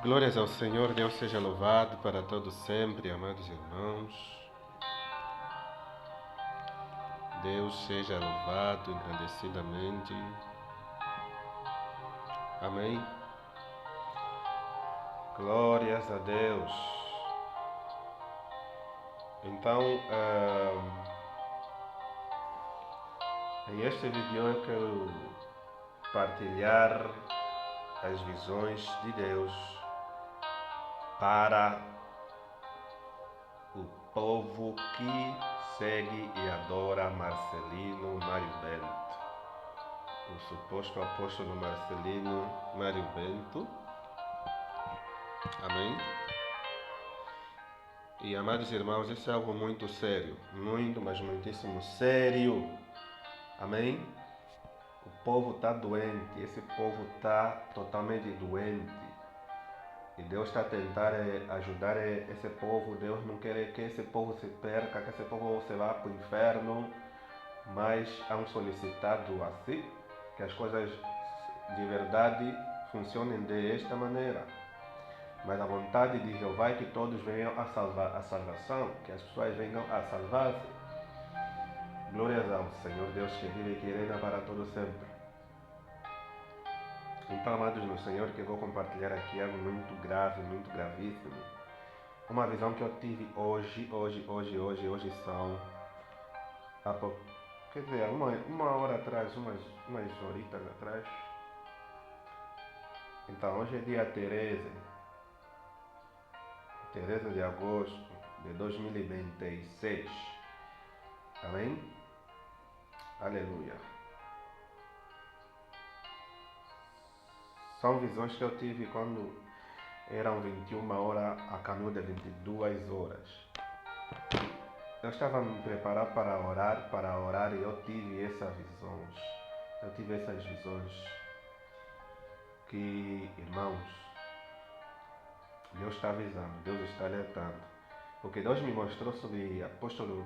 Glórias ao Senhor, Deus seja louvado para todos sempre, amados irmãos. Deus seja louvado engrandidamente. Amém. Glórias a Deus. Então, em este vídeo eu quero partilhar as visões de Deus para o povo que segue e adora Marcelino Mário Bento, o suposto apóstolo Marcelino Mário Bento. Amém? E amados irmãos, isso é algo muito sério, muito, mas muitíssimo sério. Amém? O povo está doente, esse povo está totalmente doente. E Deus está a tentar ajudar esse povo. Deus não quer que esse povo se perca, que esse povo se vá para o inferno. Mas há um solicitado assim, que as coisas de verdade funcionem desta maneira. Mas a vontade de Jeová é que todos venham a salvação, que as pessoas venham a salvar-se. Glórias ao Senhor Deus que vive e que reina para todo sempre. Então, amados no Senhor, que eu vou compartilhar aqui algo muito grave, muito gravíssimo. Uma visão que eu tive hoje são, quer dizer, uma hora atrás, umas horitas atrás. Então, hoje é dia 13 de agosto de 2026. Amém? Aleluia. São visões que eu tive quando eram 21 horas a caminho de 22 horas. Eu estava a me preparar para orar e eu tive essas visões. Que, irmãos, Deus está avisando, Deus está alertando. Porque Deus me mostrou sobre o apóstolo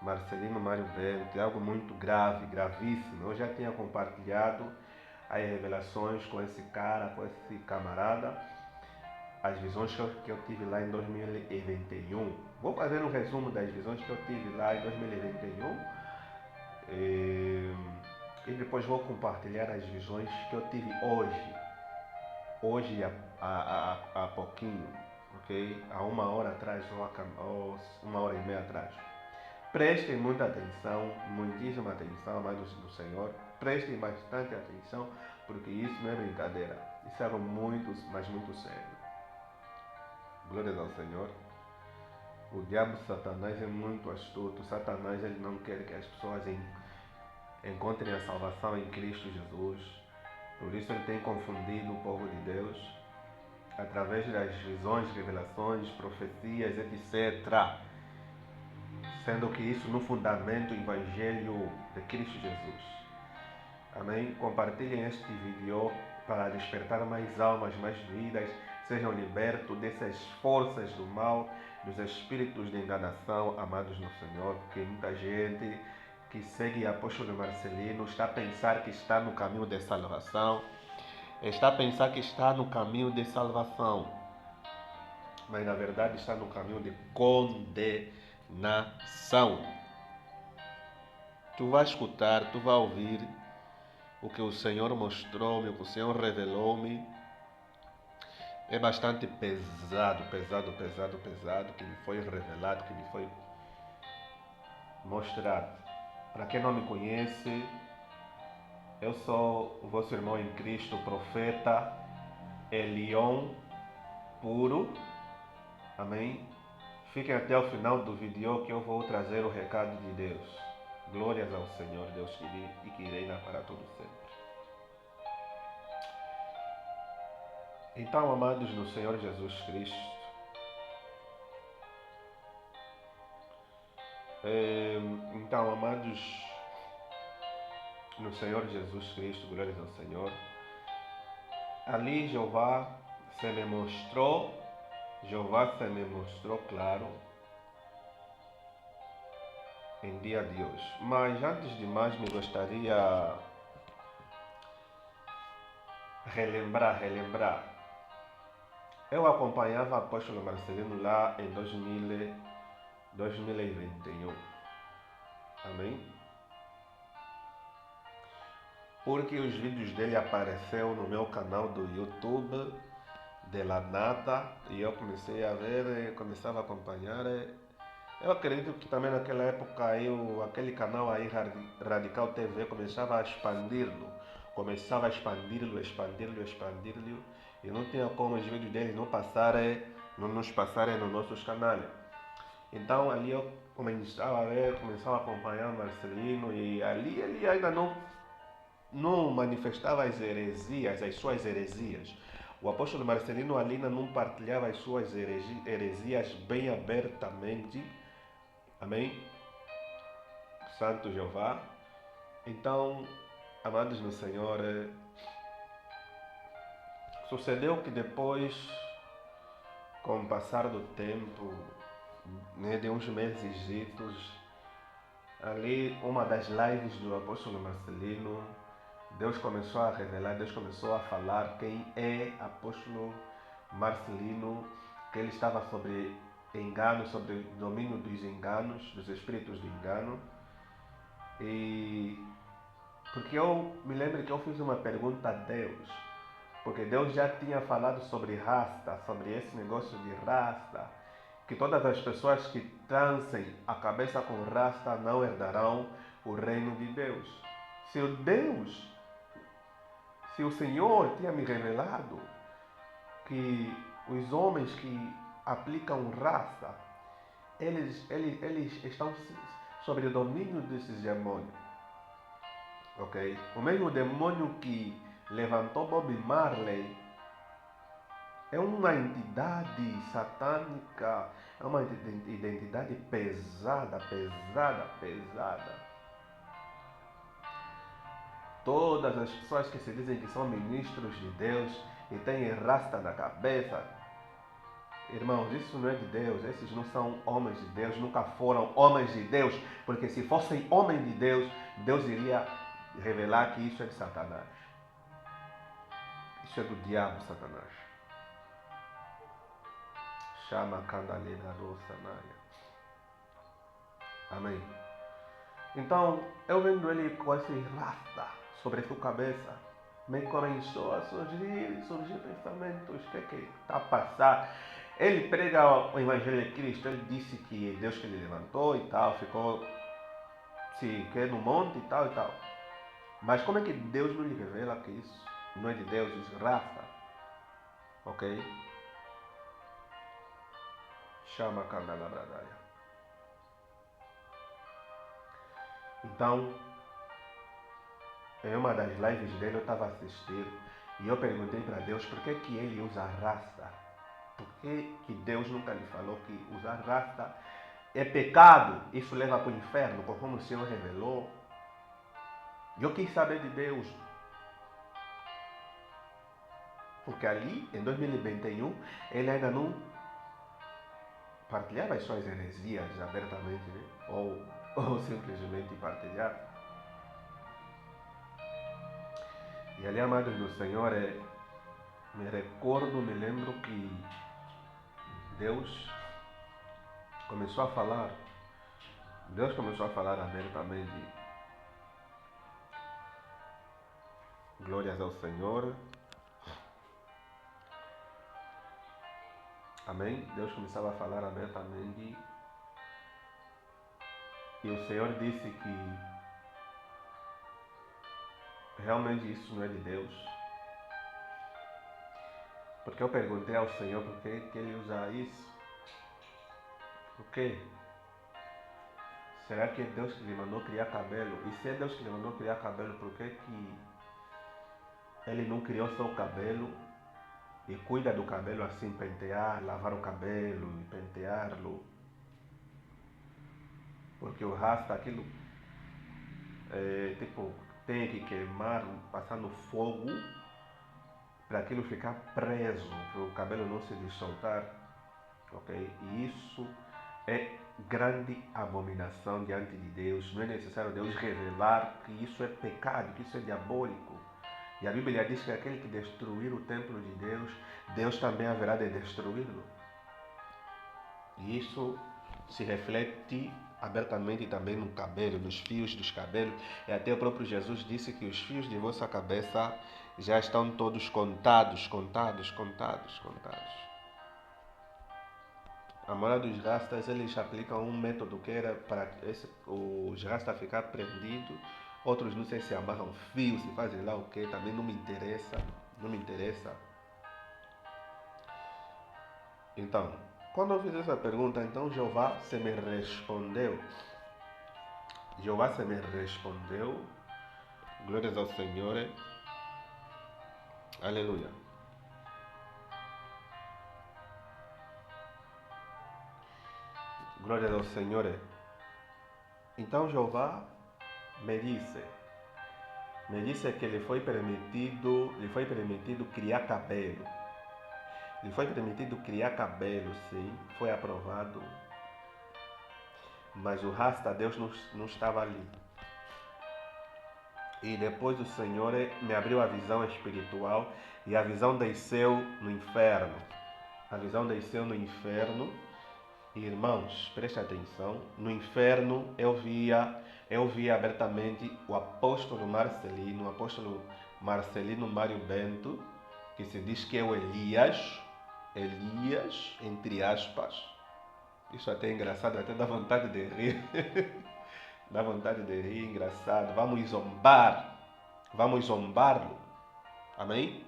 Marcelino Mário Bento, é algo muito grave, gravíssimo. Eu já tinha compartilhado as revelações com esse cara, com esse camarada, as visões que eu tive lá em 2021. Vou fazer um resumo das visões que eu tive lá em 2021 e depois vou compartilhar as visões que eu tive hoje há pouquinho, ok? Há uma hora atrás ou uma hora e meia atrás. Prestem muita atenção, muitíssima atenção, amados do Senhor. Prestem bastante atenção, porque isso não é brincadeira. Isso é algo muito, mas muito sério. Glórias ao Senhor. O diabo Satanás é muito astuto. Satanás ele não quer que as pessoas encontrem a salvação em Cristo Jesus. Por isso ele tem confundido o povo de Deus através das visões, revelações, profecias, etc. Sendo que isso no fundamento do Evangelho de Cristo Jesus. Amém? Compartilhem este vídeo para despertar mais almas, mais vidas, sejam libertos dessas forças do mal, dos espíritos de enganação, amados no Senhor, porque muita gente que segue o apóstolo Marcelino está a pensar que está no caminho de salvação, mas na verdade está no caminho de condenação. Tu vais escutar, tu vais ouvir o que o Senhor mostrou-me, o que o Senhor revelou-me. É bastante pesado, que me foi revelado, que me foi mostrado. Para quem não me conhece, eu sou o vosso irmão em Cristo, profeta Elion Puro. Amém? Fiquem até o final do vídeo que eu vou trazer o recado de Deus. Glórias ao Senhor, Deus que vive e que reina para todo sempre. Então, amados no Senhor Jesus Cristo, no Senhor Jesus Cristo, glórias ao Senhor, ali Jeová se me mostrou claro, em dia de hoje. Mas antes de mais, me gostaria relembrar. Eu acompanhava o apóstolo Marcelino lá em 2021. Amém? Porque os vídeos dele apareceu no meu canal do YouTube de la nada e eu comecei a ver, começava a acompanhar. Eu acredito que também naquela época aquele canal aí, Radical TV, começava a expandir-lo, e não tinha como os vídeos dele não nos passarem nos nossos canais. Então ali eu começava a ver, começava a acompanhar o Marcelino e ali ele ainda não manifestava as suas heresias. O apóstolo Marcelino ali ainda não partilhava as suas heresias bem abertamente. Amém? Santo Jeová. Então, amados no Senhor, sucedeu que depois, com o passar do tempo, né, de uns meses, ali uma das lives do apóstolo Marcelino, Deus começou a revelar, Deus começou a falar quem é apóstolo Marcelino, que ele estava sobre engano, sobre o domínio dos enganos, dos espíritos de engano. E porque eu me lembro que eu fiz uma pergunta a Deus, porque Deus já tinha falado sobre rasta, sobre esse negócio de rasta, que todas as pessoas que transem a cabeça com rasta não herdarão o reino de Deus. Se o Deus, se o Senhor tinha me revelado que os homens que aplicam rasta, eles estão sob o domínio desses demônios. Ok? O mesmo demônio que levantou Bob Marley é uma entidade satânica, é uma identidade pesada. Todas as pessoas que se dizem que são ministros de Deus e têm rasta na cabeça, irmãos, isso não é de Deus, esses não são homens de Deus, nunca foram homens de Deus, porque se fossem homens de Deus, Deus iria revelar que isso é de Satanás. Isso é do diabo, Satanás. Chama Candalena Rosanaya. Amém. Então, eu vendo ele com esse rasta sobre sua cabeça, me começou a surgir pensamentos, o que está a passar? Ele prega o Evangelho de Cristo, ele disse que é Deus que ele levantou e tal, ficou que no monte e tal. Mas como é que Deus não lhe revela que isso não é de Deus, isso é rasta? Ok? Chama Candala Bradaya. Então, em uma das lives dele eu estava assistindo e eu perguntei para Deus por que ele usa rasta. Por que Deus nunca lhe falou que usar rasta é pecado? Isso leva para o inferno, conforme o Senhor revelou. Eu quis saber de Deus. Porque ali, em 2021, ele ainda não partilhava as suas heresias abertamente, né? ou simplesmente partilhava. E ali, amados do Senhor, me lembro que Deus começou a falar abertamente. Glórias ao Senhor. Amém? Deus começava a falar abertamente. E o Senhor disse que realmente isso não é de Deus. Porque eu perguntei ao Senhor por que ele usa isso. Por quê? Será que é Deus que lhe mandou criar cabelo? E se é Deus que lhe mandou criar cabelo, por que ele não criou só o cabelo e cuida do cabelo assim, pentear, lavar o cabelo e penteá-lo? Porque o rasta, aquilo tem que queimar, passar no fogo para aquilo ficar preso, para o cabelo não se dissoltar. Ok? E isso é grande abominação diante de Deus. Não é necessário Deus revelar que isso é pecado, que isso é diabólico. E a Bíblia diz que aquele que destruir o templo de Deus, Deus também haverá de destruí-lo. E isso se reflete abertamente também no cabelo, nos fios dos cabelos. E até o próprio Jesus disse que os fios de vossa cabeça já estão todos contados. A maioria dos rastas, eles aplicam um método que era para os rastas ficar prendidos. Outros não sei se amarram fios, se fazem lá o que, também não me interessa. Então, quando eu fiz essa pergunta, então Jeová se me respondeu. Glórias ao Senhor. Aleluia. Glórias ao Senhor. Então Jeová me disse que lhe foi permitido criar cabelo. Lhe foi permitido criar cabelo, sim, foi aprovado. Mas o rasta Deus não estava ali. E depois o Senhor me abriu a visão espiritual e a visão desceu no inferno. Irmãos, preste atenção. No inferno eu via abertamente o apóstolo Marcelino Mário Bento, que se diz que é o Elias, entre aspas. Isso até é engraçado, até dá vontade de rir. Engraçado. Vamos zombá-lo. Amém?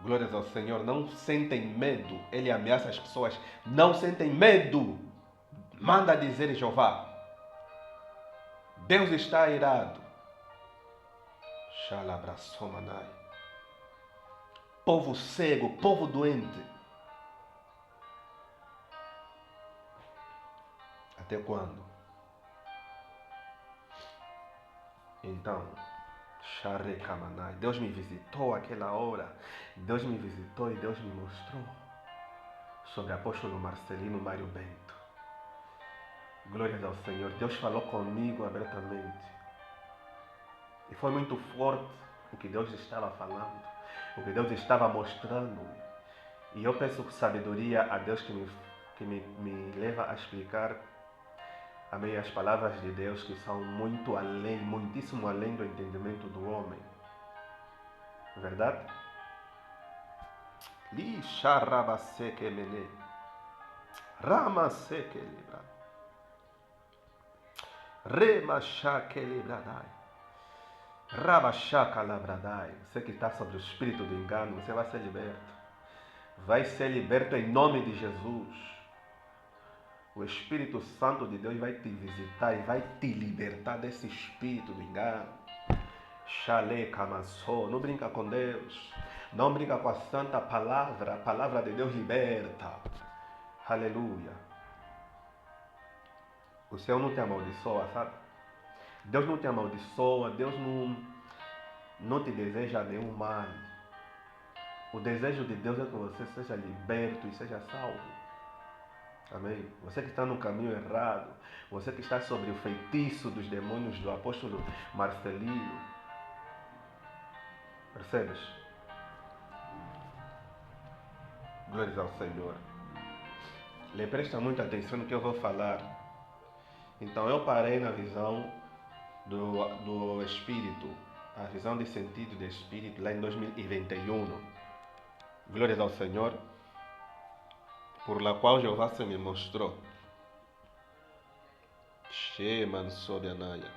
Glórias ao Senhor. Não sentem medo. Ele ameaça as pessoas. Não sentem medo. Manda dizer Jeová. Deus está irado. Xalabraçomanai. Povo cego, povo doente. Até quando? Então, Xarekamanai. Deus me visitou aquela hora. Deus me visitou e Deus me mostrou sobre o apóstolo Marcelino Mário Bento. Glórias ao Senhor. Deus falou comigo abertamente. E foi muito forte o que Deus estava falando, o que Deus estava mostrando. E eu peço sabedoria a Deus que me leva a explicar, amém, as palavras de Deus que são muito além, muitíssimo além do entendimento do homem. Verdade? Li charabaseke mene. Ramaseke libra. Remachake libradai. Rabachaka labradai. Você que está sobre o espírito do engano, você vai ser liberto. Vai ser liberto em nome de Jesus. O Espírito Santo de Deus vai te visitar e vai te libertar desse espírito do engano. Xale kamassô. Não brinca com Deus. Não brinca com a santa palavra. A palavra de Deus liberta. Aleluia. O Senhor não te amaldiçoa, sabe? Deus não te amaldiçoa. Deus não te deseja nenhum mal. O desejo de Deus é que você seja liberto e seja salvo. Amém? Você que está no caminho errado, você que está sobre o feitiço dos demônios do apóstolo Marcelino, percebes? Glórias ao Senhor. Lhe presta muita atenção no que eu vou falar. Então eu parei na visão do Espírito, a visão de sentido do Espírito lá em 2021. Glórias ao Senhor. Por la qual Jeová se me mostrou. Sheman Sobianaya.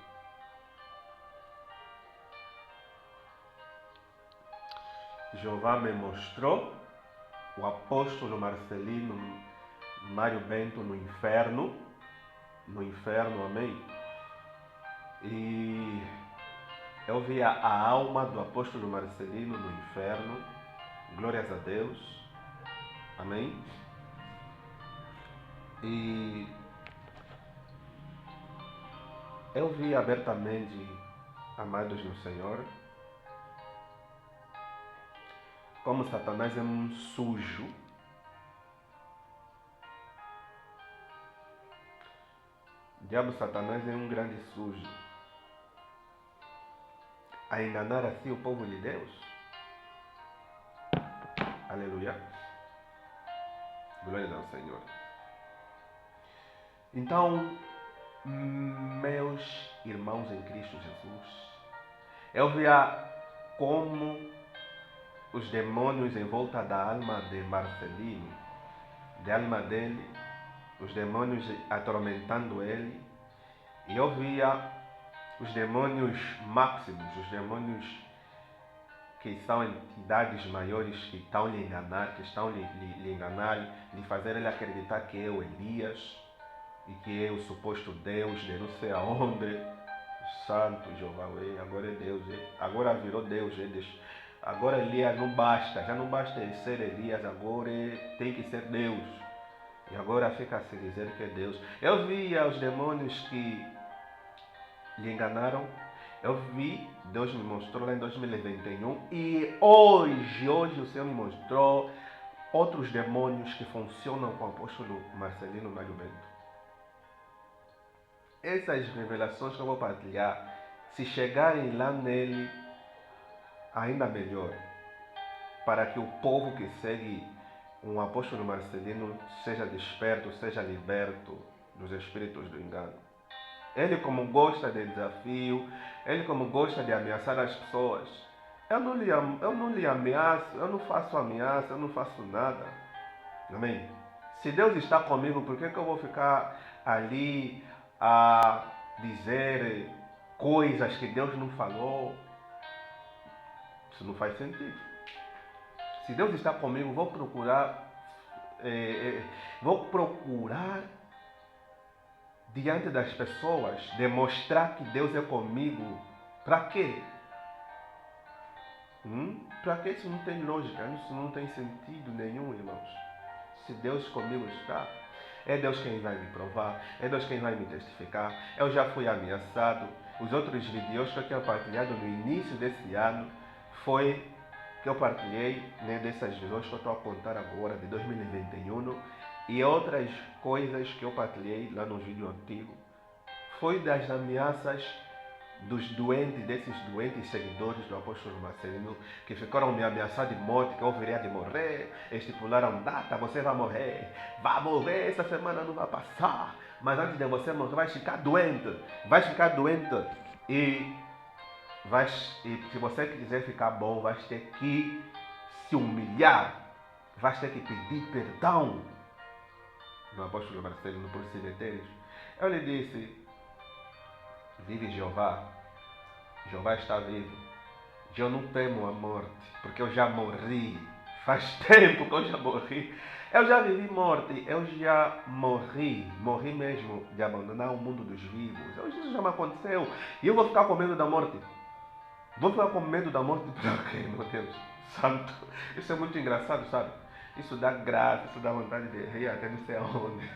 Jeová me mostrou o apóstolo Marcelino Mário Bento no inferno, amém? E eu via a alma do apóstolo Marcelino no inferno, glórias a Deus, amém? E eu vi abertamente, amados no Senhor, como Satanás é um sujo. diabo Satanás é um grande sujo a enganar assim o povo de Deus. Aleluia. Glória ao Senhor. Então, meus irmãos em Cristo Jesus, eu via como os demônios em volta da alma de Marcelino, da alma dele, os demônios atormentando ele, e eu via os demônios máximos, os demônios que são entidades maiores que estão lhe enganar, que estão lhe enganar, lhe fazer ele acreditar que é o Elias e que é o suposto Deus de não sei aonde, Santo Jeová, agora é Deus, agora virou Deus, agora Elias não basta, já não basta ser Elias, agora tem que ser Deus. E agora fica a se dizer que é Deus. Eu via os demônios que lhe enganaram. Eu vi, Deus me mostrou lá em 2021 e hoje o Senhor me mostrou outros demônios que funcionam com o apóstolo Marcelino Mário Bento. Essas revelações que eu vou partilhar, se chegarem lá nele, ainda melhor, para que o povo que segue um apóstolo Marcelino seja desperto, seja liberto dos espíritos do engano. Ele, como gosta de desafio, ele, como gosta de ameaçar as pessoas, eu não lhe ameaço, eu não faço ameaça, eu não faço nada. Amém? Se Deus está comigo, por que eu vou ficar ali a dizer coisas que Deus não falou? Isso não faz sentido. Se Deus está comigo, vou procurar diante das pessoas demonstrar que Deus é comigo. Para quê? Para que? Isso não tem lógica, isso não tem sentido nenhum, irmãos. Se Deus comigo está, é Deus quem vai me provar, é Deus quem vai me testificar. Eu já fui ameaçado. Os outros vídeos que eu tinha partilhado no início desse ano foi que eu partilhei, né, dessas visões que eu estou a contar agora, de 2021, e outras coisas que eu partilhei lá no vídeo antigo, foi das ameaças dos doentes, desses doentes seguidores do apóstolo Marcelino, que ficaram me ameaçando de morte, que eu viria de morrer, estipularam data, você vai morrer, essa semana não vai passar, mas antes de você morrer vai ficar doente, e se você quiser ficar bom, vai ter que se humilhar, vai ter que pedir perdão do apóstolo Marcelino por se meteres. Eu lhe disse, vive Jeová, Jeová está vivo, eu não temo a morte, porque eu já morri, faz tempo que eu já morri, eu já vivi morte, eu já morri mesmo de abandonar o mundo dos vivos, isso já me aconteceu, e eu vou ficar com medo da morte. Vou ficar com medo da morte para quê, meu Deus santo? Isso é muito engraçado, sabe? Isso dá graça, isso dá vontade de rir até não sei aonde.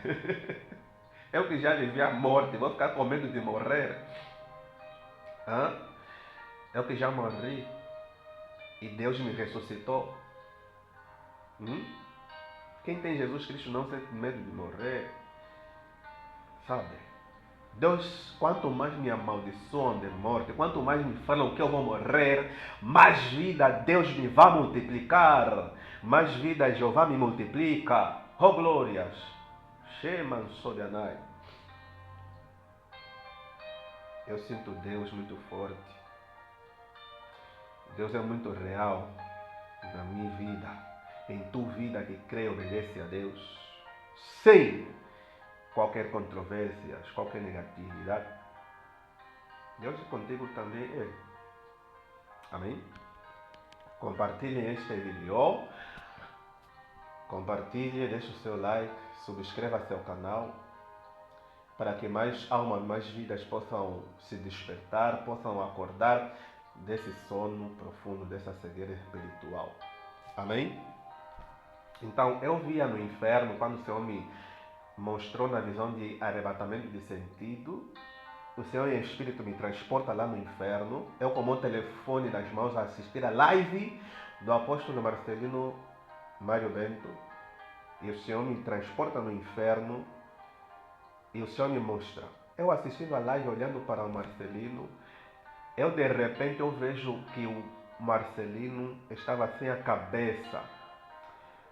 Eu que já vivi a morte, vou ficar com medo de morrer? Eu que já morri e Deus me ressuscitou. Quem tem Jesus Cristo não sente medo de morrer, sabe? Deus, quanto mais me amaldiçoam de morte, quanto mais me falam que eu vou morrer, mais vida Deus me vai multiplicar, mais vida Jeová me multiplica. Oh glórias! Sheman Sodianai. Eu sinto Deus muito forte. Deus é muito real na minha vida, em tua vida que crê e obedece a Deus. Sem qualquer controvérsia, qualquer negatividade. Deus contigo também é. Amém? Compartilhem este vídeo. Compartilhe, deixe o seu like, subscreva seu canal, para que mais almas, mais vidas possam se despertar, possam acordar desse sono profundo, dessa cegueira espiritual. Amém? Então, eu via no inferno, quando o Senhor me mostrou na visão de arrebatamento de sentido, o Senhor em Espírito me transporta lá no inferno, eu com o meu telefone nas mãos a assistir a live do apóstolo Marcelino Mário Bento, e o Senhor me transporta no inferno, e o Senhor me mostra eu assistindo a live, olhando para o Marcelino, eu de repente eu vejo que o Marcelino estava sem a cabeça.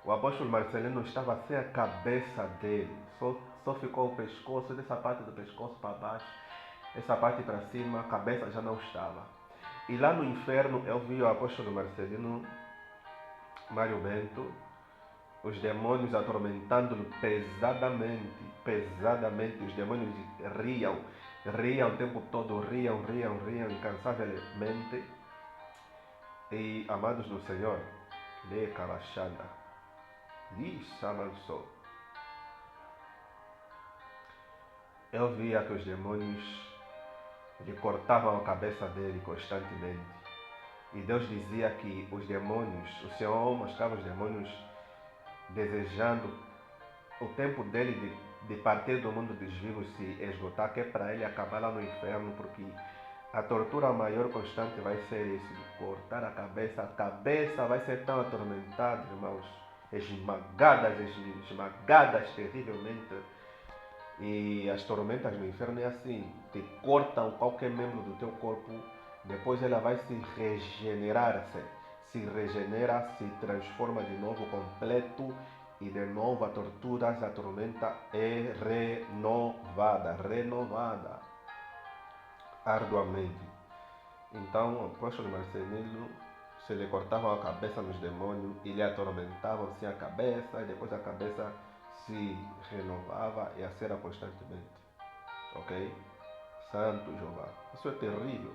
O apóstolo Marcelino estava sem a cabeça dele. Só ficou o pescoço, dessa parte do pescoço para baixo, essa parte para cima, a cabeça já não estava. E lá no inferno eu vi o apóstolo Marcelino Mário Bento, os demônios atormentando-lo pesadamente, pesadamente. Os demônios riam o tempo todo, riam incansavelmente. E amados do Senhor, lhe calachada, lhe chamançou. Eu via que os demônios lhe cortavam a cabeça dele constantemente. E Deus dizia que os demônios, o Senhor mostrava os demônios desejando o tempo dele de partir do mundo dos vivos se esgotar, que é para ele acabar lá no inferno, porque a tortura maior constante vai ser isso, de cortar a cabeça vai ser tão atormentada, irmãos, esmagadas terrivelmente. E as tormentas no inferno é assim, te cortam qualquer membro do teu corpo, depois ela vai se regenera, se transforma de novo completo e de novo a tortura, a tormenta é renovada arduamente. Então o apóstolo Marcelino se lhe cortavam a cabeça nos demônios e lhe atormentavam assim a cabeça e depois a cabeça se renovava e assim era constantemente. Ok? Santo Jeová. Isso é terrível.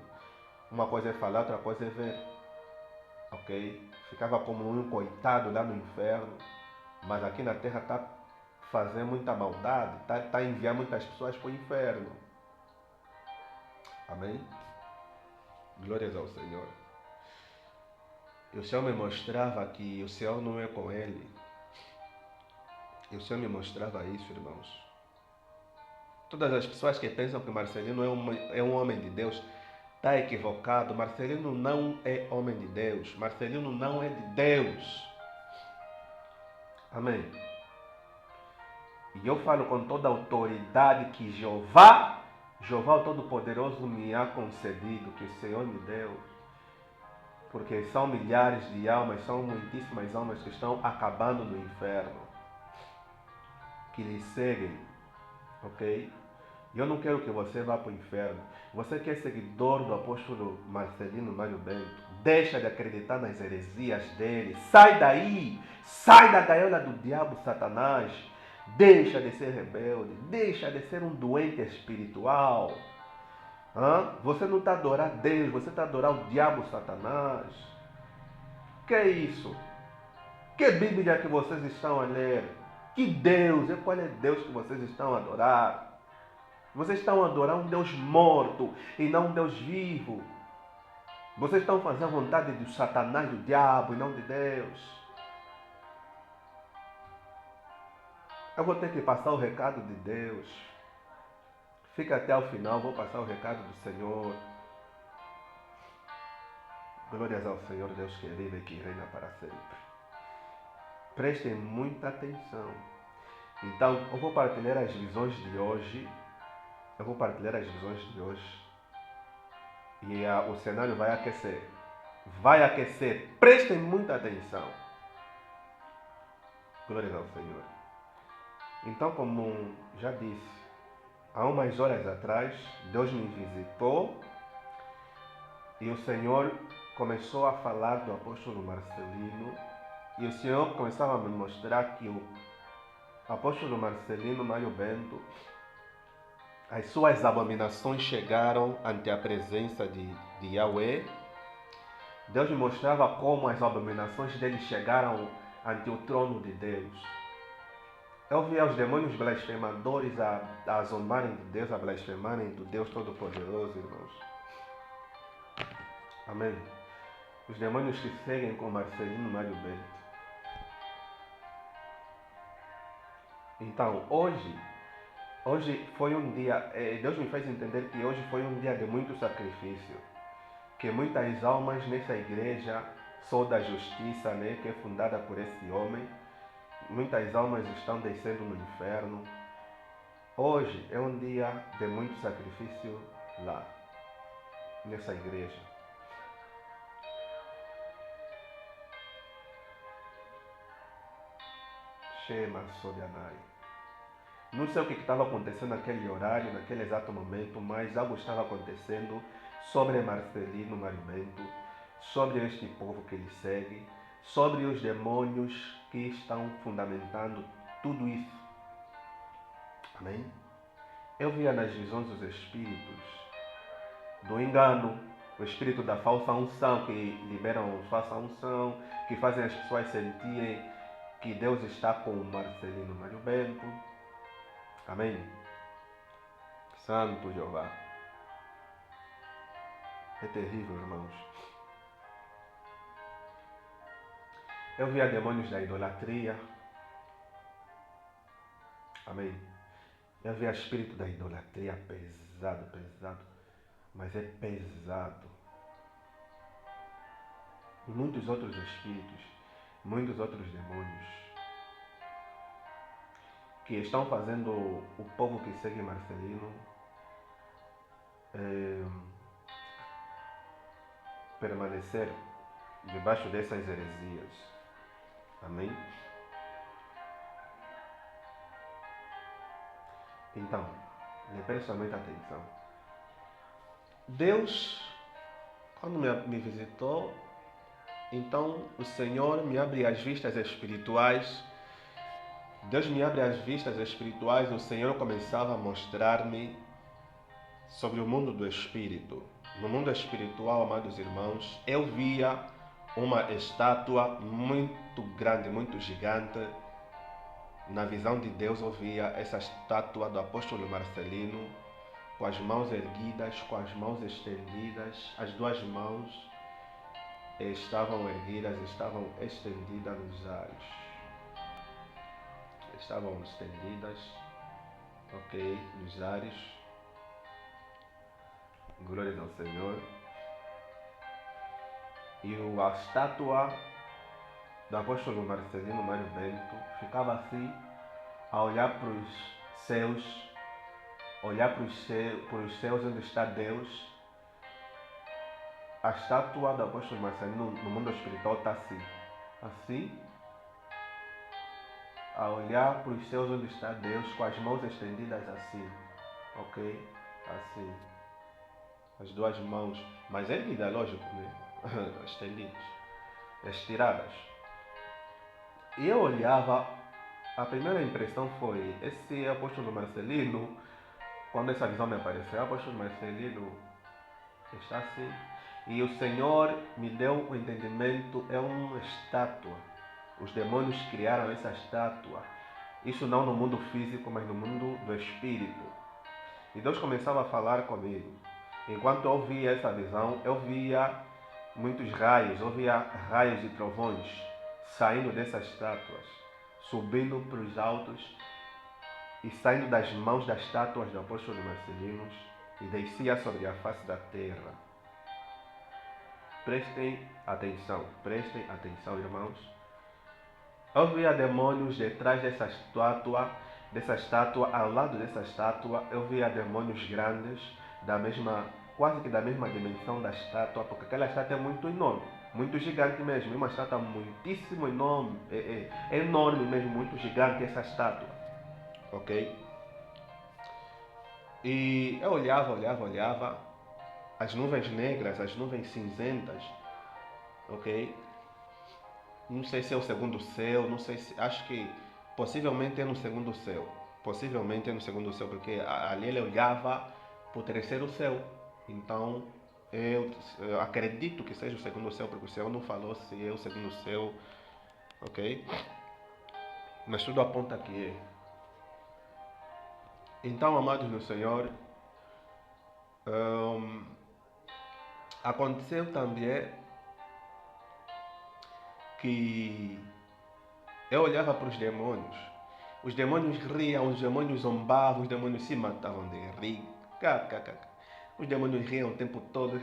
Uma coisa é falar, outra coisa é ver. Ok? Ficava como um coitado lá no inferno, mas aqui na terra está fazendo muita maldade, está enviando muitas pessoas para o inferno. Amém? Glórias ao Senhor. E o Senhor me mostrava que o Senhor não é com ele. E o Senhor me mostrava isso, irmãos. Todas as pessoas que pensam que Marcelino é um homem de Deus, está equivocado. Marcelino não é homem de Deus. Marcelino não é de Deus. Amém. E eu falo com toda a autoridade que Jeová o Todo-Poderoso me ha concedido, que o Senhor me deu. Porque são milhares de almas, são muitíssimas almas que estão acabando no inferno, que lhe seguem, ok? E eu não quero que você vá para o inferno. Você que é seguidor do apóstolo Marcelino Mário Bento, deixa de acreditar nas heresias dele. Sai daí! Sai da gaiola do diabo Satanás. Deixa de ser rebelde. Deixa de ser um doente espiritual. Você não está a adorar Deus, você está a adorar o diabo Satanás. Que é isso? Que Bíblia que vocês estão a ler? Que Deus? Qual é Deus que vocês estão a adorar? Vocês estão a adorar um Deus morto e não um Deus vivo. Vocês estão fazendo a vontade do Satanás, do diabo e não de Deus. Eu vou ter que passar o recado de Deus. Fica até o final, vou passar o recado do Senhor. Glórias ao Senhor, Deus que vive e que reina para sempre. Prestem muita atenção. Então, eu vou partilhar as visões de hoje. E o cenário vai aquecer. Prestem muita atenção. Glórias ao Senhor. Então, como já disse, há umas horas atrás, Deus me visitou e o Senhor começou a falar do apóstolo Marcelino. E o Senhor começava a me mostrar que o apóstolo Marcelino Mário Bento, as suas abominações chegaram ante a presença de Yahweh. Deus me mostrava como as abominações dele chegaram ante o trono de Deus. Eu via os demônios blasfemadores a zombarem de Deus, a blasfemarem do Deus Todo-Poderoso, irmãos. Amém. Os demônios que seguem com Marcelino Mário Bento. Então, hoje foi um dia, Deus me fez entender que hoje foi um dia de muito sacrifício. Que muitas almas nessa igreja, Sou da Justiça, né, que é fundada por esse homem, muitas almas estão descendo no inferno. Hoje é um dia de muito sacrifício lá, nessa igreja. Shema Sodianai. Não sei o que estava acontecendo naquele horário, naquele exato momento, mas algo estava acontecendo sobre Marcelino Marimento, sobre este povo que ele segue, sobre os demônios que estão fundamentando tudo isso. Amém? Eu via nas visões os espíritos do engano, o espírito da falsa unção, que liberam falsa unção, que fazem as pessoas sentirem que Deus está com o Marcelino Mário Bento. Amém? Santo Jeová. É terrível, irmãos. Eu via demônios da idolatria. Amém? Eu via espírito da idolatria pesado, pesado. Mas é pesado. E muitos outros espíritos, muitos outros demônios que estão fazendo o povo que segue Marcelino permanecer debaixo dessas heresias. Amém? Então, preste muita atenção. Deus, quando me visitou, então o Senhor me abre as vistas espirituais. Deus me abre as vistas espirituais. O Senhor começava a mostrar-me sobre o mundo do espírito. No mundo espiritual, amados irmãos, eu via uma estátua muito grande, muito gigante. Na visão de Deus, eu via essa estátua do apóstolo Marcelino com as mãos erguidas, com as mãos estendidas. As duas mãos estavam erguidas, estavam estendidas nos ares. Estavam estendidas, ok, nos ares. Glórias ao Senhor. E a estátua do apóstolo Marcelino Mário Bento ficava assim, a olhar para os céus, olhar para os céus onde está Deus. A estátua do apóstolo Marcelino no mundo espiritual está assim, a olhar para os céus onde está Deus, com as mãos estendidas assim, ok? Assim, as duas mãos, mas erguidas, lógico, né? Estendidas, estiradas. E eu olhava, a primeira impressão foi, esse apóstolo Marcelino, quando essa visão me apareceu, o apóstolo Marcelino está assim, e o Senhor me deu o entendimento, é uma estátua. Os demônios criaram essa estátua. Isso não no mundo físico, mas no mundo do espírito. E Deus começava a falar comigo. Enquanto eu via essa visão, eu via muitos raios, eu via raios e trovões saindo dessas estátuas, subindo para os altos e saindo das mãos das estátuas do apóstolo Marcelino e descia sobre a face da terra. Prestem atenção, irmãos. Eu via demônios detrás dessa estátua, ao lado dessa estátua, eu via demônios grandes, quase que da mesma dimensão da estátua, porque aquela estátua é muito enorme, muito gigante mesmo, é uma estátua muitíssimo enorme, é enorme mesmo, muito gigante essa estátua, ok? E eu olhava, as nuvens negras, as nuvens cinzentas, ok? Não sei se é o segundo céu, não sei se, acho que possivelmente é no segundo céu. Possivelmente é no segundo céu, porque ali ele olhava para o terceiro céu. Então, eu acredito que seja o segundo céu, porque o Senhor não falou se é o segundo céu, ok? Mas tudo aponta que é. Então, amados no Senhor, aconteceu também que eu olhava para os demônios riam, os demônios zombavam, os demônios se matavam de rir, os demônios riam o tempo todo,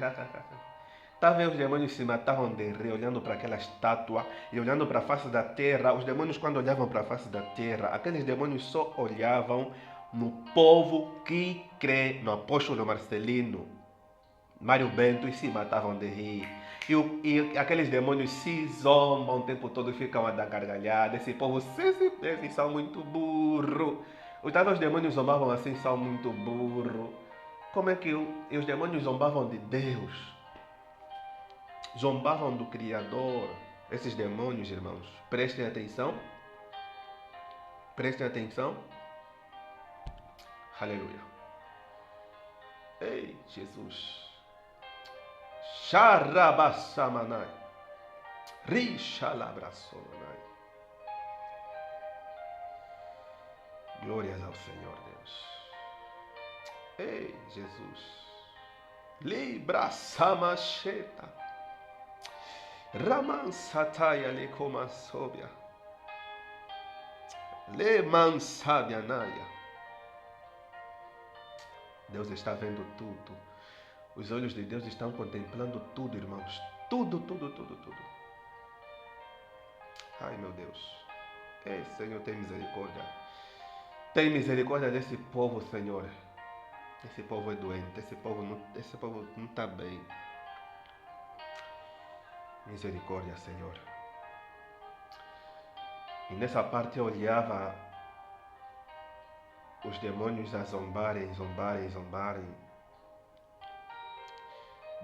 Talvez os demônios se matavam de rir, olhando para aquela estátua e olhando para a face da terra. Os demônios, quando olhavam para a face da terra, aqueles demônios só olhavam no povo que crê no apóstolo Marcelino. Mário Bento, e se matavam de rir. E aqueles demônios se zombam o tempo todo e ficam a dar gargalhada. Esse povo, esses são muito burro. Os demônios zombavam assim, são muito burro. Como é que os demônios zombavam de Deus? Zombavam do Criador. Esses demônios, irmãos, prestem atenção. Prestem atenção. Aleluia. Ei, Jesus. Xarabassamanai. Rixalabrasomanai. Glórias ao Senhor Deus. Ei, Jesus. Libra samacheta. Raman sataya le comasobia. Le mansabianaya. Deus está vendo tudo. Os olhos de Deus estão contemplando tudo, irmãos. Tudo, tudo, tudo, tudo. Ai, meu Deus. Ei, Senhor, tem misericórdia. Tem misericórdia desse povo, Senhor. Esse povo é doente. Esse povo não está bem. Misericórdia, Senhor. E nessa parte eu olhava os demônios a zombarem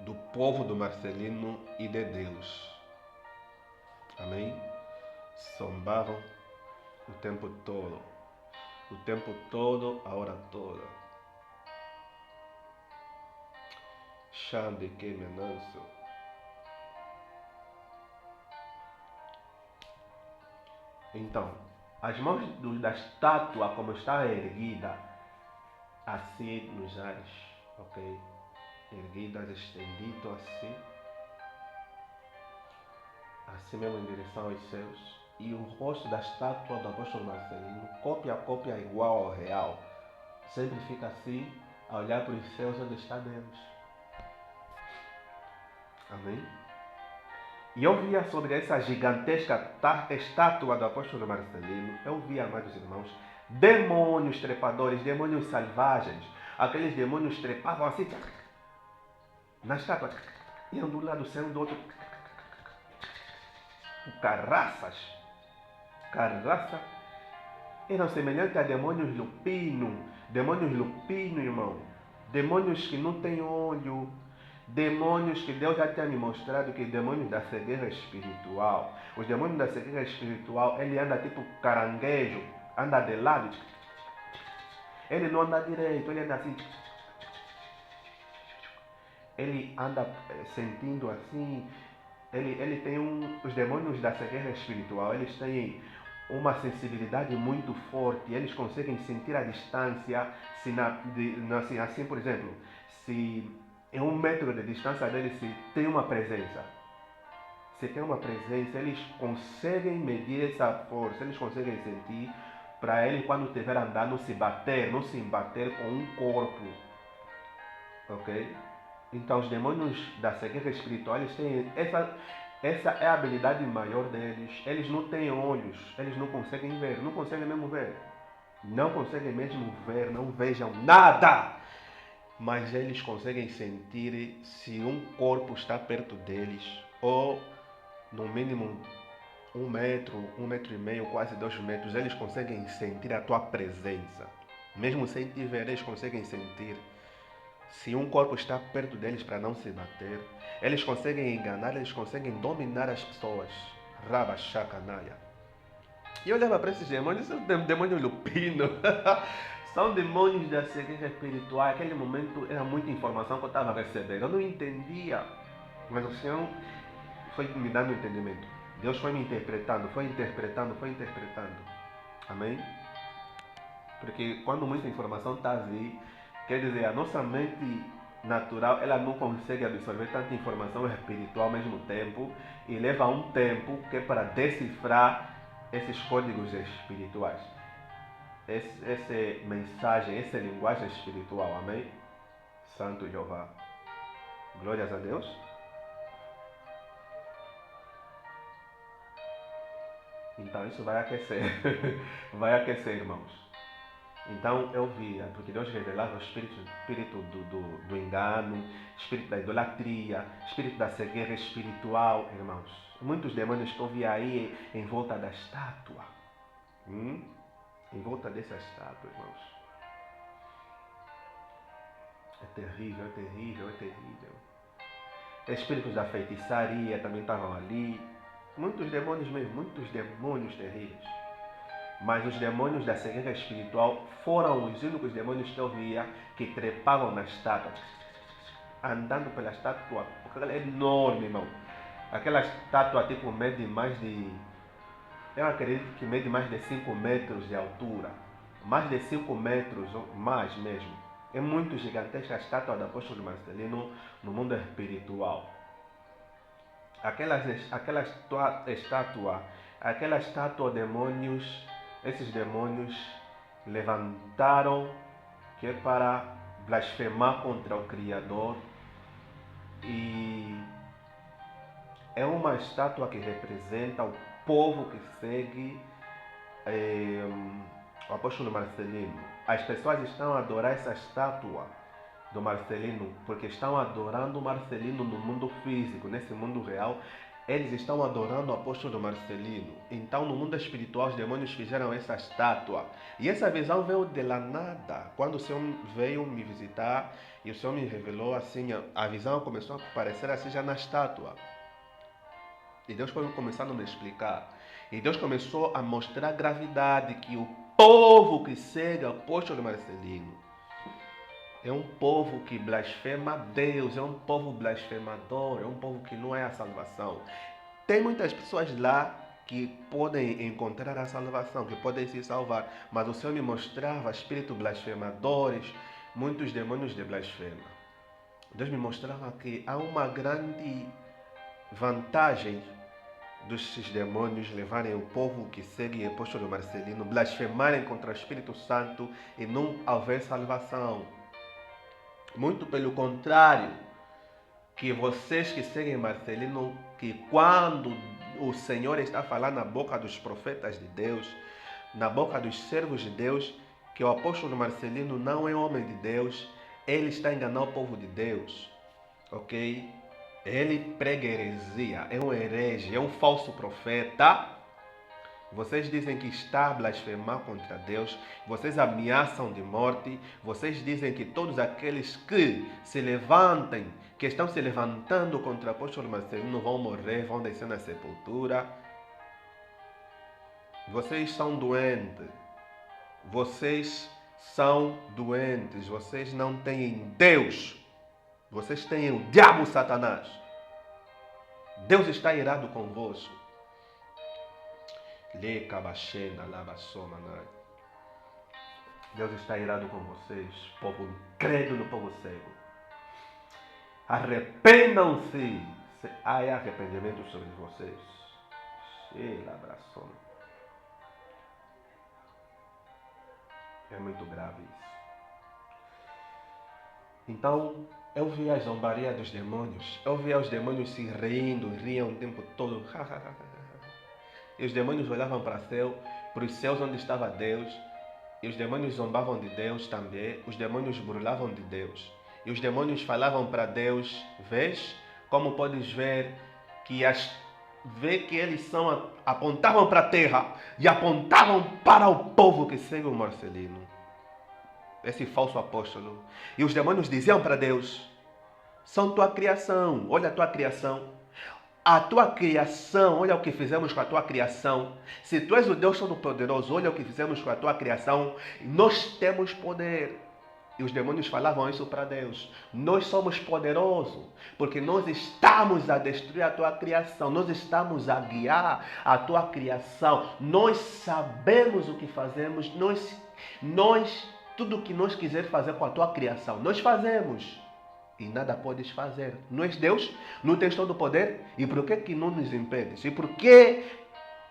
do povo do Marcelino e de Deus. Amém? Zombavam o tempo todo. O tempo todo, a hora toda. Xande que menanço. Então, as mãos da estátua, como está erguida, assim nos ares, ok? Erguidas, estendido assim, assim mesmo em direção aos céus. E o rosto da estátua do apóstolo Marcelino, cópia a cópia igual ao real, sempre fica assim, a olhar para os céus onde está Deus. Amém? E eu via sobre essa gigantesca estátua do apóstolo Marcelino, eu via, amados irmãos, demônios trepadores, demônios selvagens. Aqueles demônios trepavam assim, na estátua, iam de um lado, saiam do outro. Carraças. Eram semelhantes a demônios lupino, irmão. Demônios que não têm olho. Demônios que Deus já tinha me mostrado que demônios da cegueira espiritual. Os demônios da cegueira espiritual, ele anda tipo caranguejo, anda de lado. Ele não anda direito, ele anda assim. Ele anda sentindo assim. Ele tem os demônios da cegueira espiritual, eles têm uma sensibilidade muito forte, eles conseguem sentir a distância, assim, por exemplo, se em 1 metro de distância deles se tem uma presença. Se tem uma presença, eles conseguem medir essa força, eles conseguem sentir para ele quando estiver andando não se embater com um corpo. Ok? Então os demônios da cegueira espiritual, eles têm essa é a habilidade maior deles. Eles não têm olhos, eles não conseguem ver, não conseguem mesmo ver. Não conseguem mesmo ver, não vejam nada. Mas eles conseguem sentir se um corpo está perto deles, ou no mínimo 1 metro, 1,5 metro, quase 2 metros, eles conseguem sentir a tua presença. Mesmo sem te ver, eles conseguem sentir. Se um corpo está perto deles para não se bater, eles conseguem enganar, eles conseguem dominar as pessoas. Raba Shakanaya. E eu olhava para esses demônios, são demônios lupino. São demônios da cegueira espiritual. Naquele momento era muita informação que eu estava recebendo. Eu não entendia. Mas o Senhor foi me dando entendimento. Deus foi me interpretando, foi interpretando. Amém? Porque quando muita informação está a vir, quer dizer, a nossa mente natural, ela não consegue absorver tanta informação espiritual ao mesmo tempo e leva um tempo que é para decifrar esses códigos espirituais. Essa mensagem, essa linguagem espiritual, amém? Santo Jeová. Glórias a Deus. Então isso vai aquecer. Vai aquecer, irmãos. Então eu via, porque Deus revelava o espírito do engano, espírito da idolatria, espírito da cegueira espiritual, irmãos. Muitos demônios que eu via aí em volta da estátua. Em volta dessa estátua, irmãos. É terrível, é terrível, é terrível. Espíritos da feitiçaria também estavam ali. Muitos demônios mesmo, muitos demônios terríveis. Mas os demônios da cegueira espiritual foram os únicos demônios que eu via que trepavam na estátua, andando pela estátua, porque ela é enorme, irmão. Aquela estátua tipo mede mais de, eu acredito que mede mais de 5 metros de altura, mais de 5 metros, mais mesmo. É muito gigantesca a estátua do apóstolo Marcelino no mundo espiritual. Aquela estátua, demônios, esses demônios levantaram que é para blasfemar contra o Criador, e é uma estátua que representa o povo que segue o apóstolo Marcelino. As pessoas estão a adorar essa estátua do Marcelino porque estão adorando o Marcelino no mundo físico, nesse mundo real. Eles estão adorando o apóstolo Marcelino. Então, no mundo espiritual, os demônios fizeram essa estátua. E essa visão veio de lá nada. Quando o Senhor veio me visitar e o Senhor me revelou assim, a visão começou a aparecer assim já na estátua. E Deus foi começando a me explicar. E Deus começou a mostrar a gravidade que o povo que segue o apóstolo Marcelino é um povo que blasfema Deus, é um povo blasfemador, é um povo que não é a salvação. Tem muitas pessoas lá que podem encontrar a salvação, que podem se salvar, mas o Senhor me mostrava espíritos blasfemadores, muitos demônios de blasfema. Deus me mostrava que há uma grande vantagem desses demônios levarem o povo que segue o apóstolo Marcelino, blasfemarem contra o Espírito Santo e não haver salvação. Muito pelo contrário, que vocês que seguem Marcelino, que quando o Senhor está falando na boca dos profetas de Deus, na boca dos servos de Deus, que o apóstolo Marcelino não é homem de Deus, ele está enganando o povo de Deus, ok? Ele prega heresia, é um herege, é um falso profeta. Vocês dizem que está a blasfemar contra Deus, vocês ameaçam de morte, vocês dizem que todos aqueles que se levantem, que estão se levantando contra o apóstolo Marcelino vão morrer, vão descer na sepultura. Vocês são doentes, vocês são doentes, vocês não têm Deus, vocês têm o diabo Satanás. Deus está irado convosco. Deus está irado com vocês, povo incrédulo, povo cego. Arrependam-se, se há arrependimento sobre vocês. É muito grave isso. Então, eu via a zombaria dos demônios. Eu via os demônios se rindo, riam o tempo todo. E os demônios olhavam para os céus onde estava Deus. E os demônios zombavam de Deus também. Os demônios burlavam de Deus. E os demônios falavam para Deus. Vês? Como podes ver que que eles apontavam para a terra e apontavam para o povo que segue o Marcelino, esse falso apóstolo. E os demônios diziam para Deus: são tua criação, olha a tua criação. A tua criação, olha o que fizemos com a tua criação. Se tu és o Deus Todo-Poderoso, olha o que fizemos com a tua criação. Nós temos poder. E os demônios falavam isso para Deus. Nós somos poderosos, porque nós estamos a destruir a tua criação. Nós estamos a guiar a tua criação. Nós sabemos o que fazemos. Tudo o que nós quisermos fazer com a tua criação, nós fazemos. E nada podes fazer. Não és Deus? Não tens todo o poder? E por que não nos impedes? E por que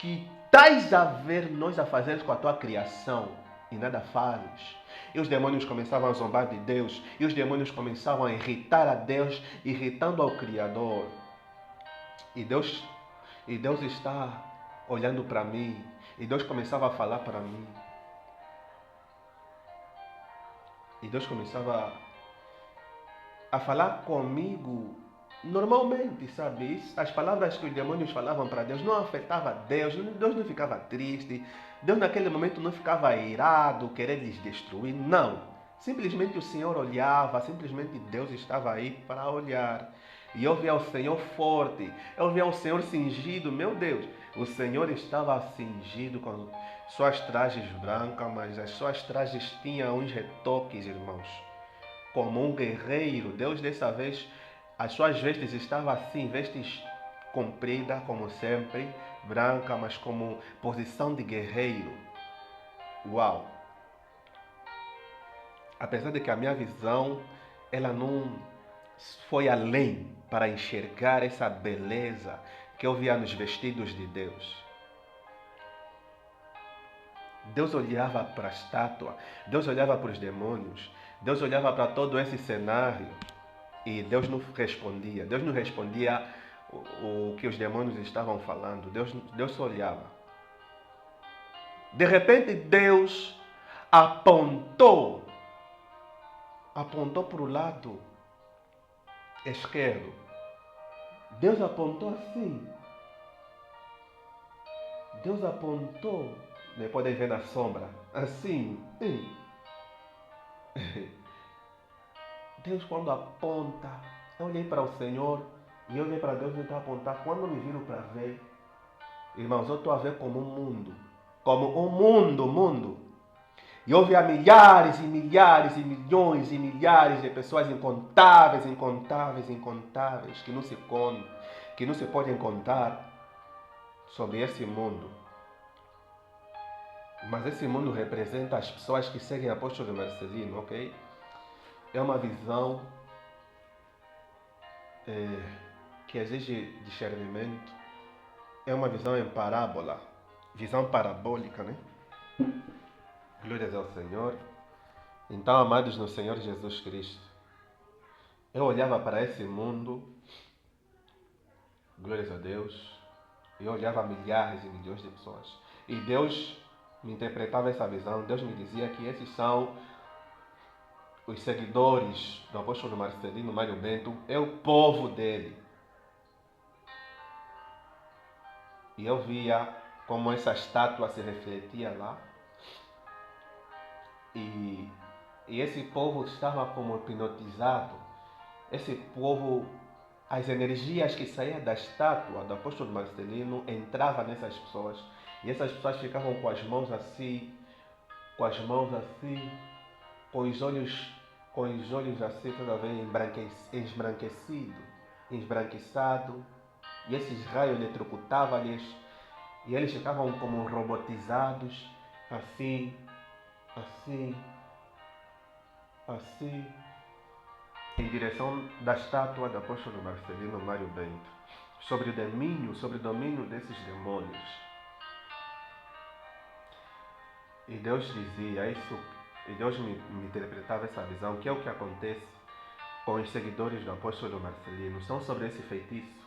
estás a ver nós a fazer com a tua criação e nada fazes? E os demônios começavam a zombar de Deus. E os demônios começavam a irritar a Deus, irritando ao Criador. E Deus está olhando para mim. E Deus começava a falar para mim. E Deus começava a falar comigo normalmente, sabe? As palavras que os demônios falavam para Deus não afetavam Deus, Deus não ficava triste, Deus naquele momento não ficava irado, querer lhes destruir, não. Simplesmente o Senhor olhava, simplesmente Deus estava aí para olhar. E eu via o Senhor forte, eu via o Senhor cingido, meu Deus. O Senhor estava cingido com suas trajes brancas, mas as suas trajes tinham uns retoques, irmãos. Como um guerreiro, Deus dessa vez, as suas vestes estavam assim, vestes compridas, como sempre, branca, mas como posição de guerreiro. Uau! Apesar de que a minha visão, ela não foi além para enxergar essa beleza que eu via nos vestidos de Deus. Deus olhava para a estátua, Deus olhava para os demônios, Deus olhava para todo esse cenário e Deus não respondia. Deus não respondia o que os demônios estavam falando. Deus só olhava. De repente Deus apontou para o lado esquerdo. Deus apontou assim. Deus apontou. Podem ver na sombra. Assim. Deus quando aponta. Eu olhei para o Senhor e eu olhei para Deus e ele apontar. Quando me viram para ver, irmãos, eu estou a ver como um mundo. Como um mundo. E eu via milhares e milhares e milhões e milhares de pessoas incontáveis, que não se podem contar sobre esse mundo. Mas esse mundo representa as pessoas que seguem o apóstolo Marcelino, ok? É uma visão que exige discernimento. É uma visão em parábola, visão parabólica, né? Glórias ao Senhor. Então, amados no Senhor Jesus Cristo, eu olhava para esse mundo, glórias a Deus, eu olhava milhares e milhões de pessoas. E Deus me interpretava essa visão, Deus me dizia que esses são os seguidores do apóstolo Marcelino Mário Bento, é o povo dele. E eu via como essa estátua se refletia lá. E esse povo estava como hipnotizado. Esse povo, as energias que saíam da estátua do apóstolo Marcelino entravam nessas pessoas. E essas pessoas ficavam com as mãos assim, com os olhos assim, toda vez esbranquiçado. E esses raios eletrocutavam-lhes. E eles ficavam como robotizados, assim, em direção da estátua do apóstolo Marcelino Mário Bento, sobre o domínio desses demônios. E Deus dizia isso, e Deus me interpretava essa visão, que é o que acontece com os seguidores do apóstolo Marcelino. São sobre esse feitiço.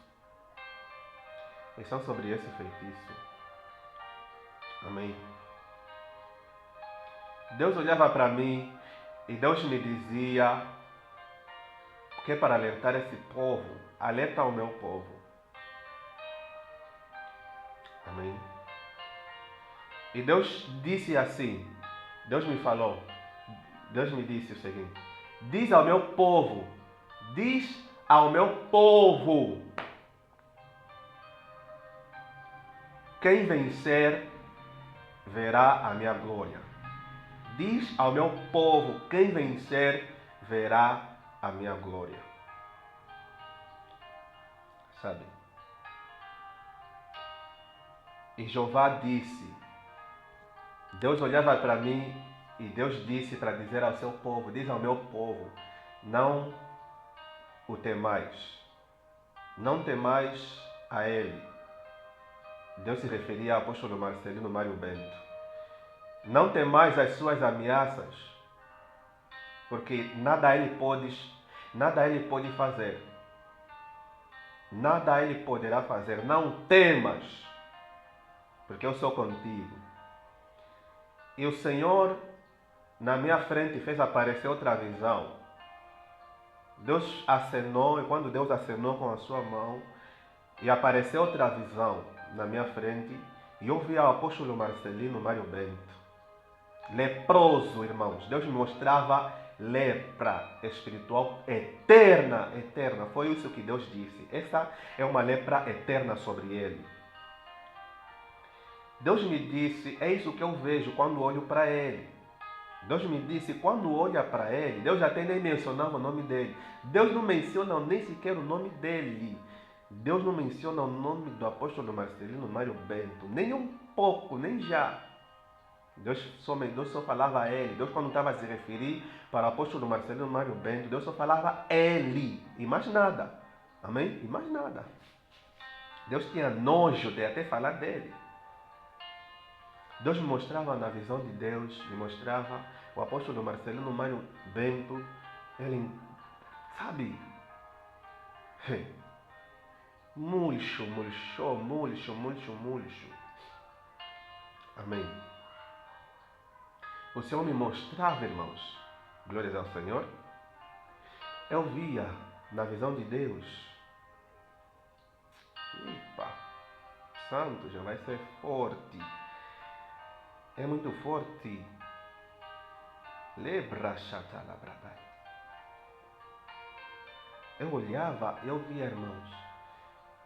Eles são sobre esse feitiço. Amém. Deus olhava para mim e Deus me dizia que é para alertar esse povo, alerta ao meu povo. Amém. E Deus disse assim, Deus me falou, Deus me disse o seguinte: diz ao meu povo, quem vencer verá a minha glória. Diz ao meu povo, quem vencer verá a minha glória. Sabe? E Jeová disse, Deus olhava para mim e Deus disse para dizer ao seu povo, diz ao meu povo, não o temais, não temais a ele. Deus se referia ao apóstolo Marcelino Mário Bento. Não temais as suas ameaças, porque nada ele pode fazer. Nada ele poderá fazer. Não temas, porque eu sou contigo. E o Senhor na minha frente fez aparecer outra visão. Deus acenou, e quando Deus acenou com a sua mão, e apareceu outra visão na minha frente, e eu vi o apóstolo Marcelino Mário Bento, leproso, irmãos. Deus me mostrava lepra espiritual eterna, eterna. Foi isso que Deus disse. Essa é uma lepra eterna sobre ele. Deus me disse, é isso que eu vejo quando olho para ele. Deus me disse, quando olha para ele, Deus até nem mencionava o nome dele. Deus não menciona nem sequer o nome dele. Deus não menciona o nome do apóstolo Marcelino Mário Bento, nem um pouco, nem já. Deus só falava a ele. Deus, quando estava a se referir para o apóstolo Marcelino Mário Bento, Deus só falava ele, e mais nada. Amém? E mais nada. Deus tinha nojo de até falar dele. Deus me mostrava na visão de Deus, me mostrava o apóstolo Marcelino Mário Bento, ele, sabe, murcho. Amém. O Senhor me mostrava, irmãos, glórias ao Senhor, eu via na visão de Deus, epa, santo, já vai ser forte, é muito forte, lebra chatalabradai. Eu olhava, eu via, irmãos,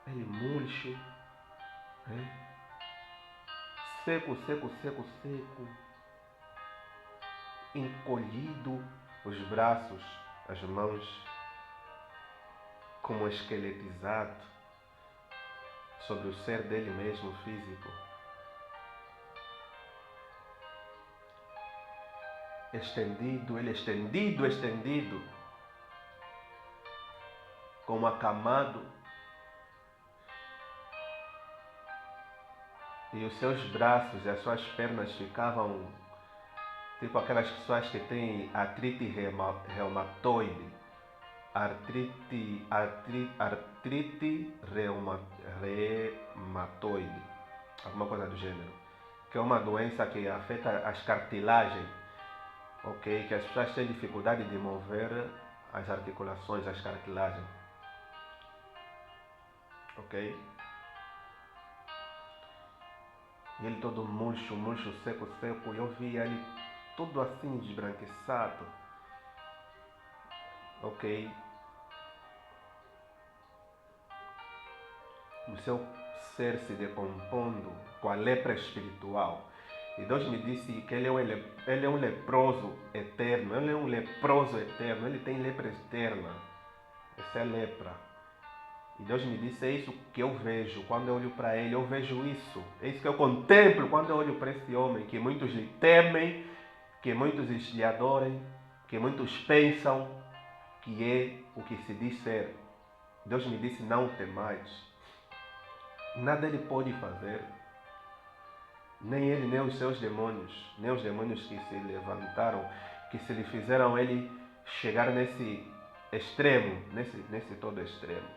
ele murcho, seco, encolhido, os braços, as mãos, como esqueletizado sobre o ser dele mesmo físico. Estendido, como acamado, e os seus braços e as suas pernas ficavam tipo aquelas pessoas que têm artrite reumatoide, artrite reumatoide, alguma coisa do gênero, que é uma doença que afeta as cartilagens, ok? Que as pessoas têm dificuldade de mover as articulações, as cartilagens, ok? E ele todo murcho, seco, e eu via ele tudo assim esbranquiçado, ok? O seu ser se decompondo com a lepra espiritual. E Deus me disse que ele é um leproso eterno, ele tem lepra eterna, essa é a lepra. E Deus me disse, é isso que eu vejo, quando eu olho para ele, eu vejo isso. É isso que eu contemplo quando eu olho para esse homem, que muitos lhe temem, que muitos lhe adorem, que muitos pensam que é o que se diz ser. Deus me disse, não temais. Nada ele pode fazer, nem ele, nem os seus demônios, nem os demônios que se levantaram, que se lhe fizeram ele chegar nesse extremo, nesse todo extremo.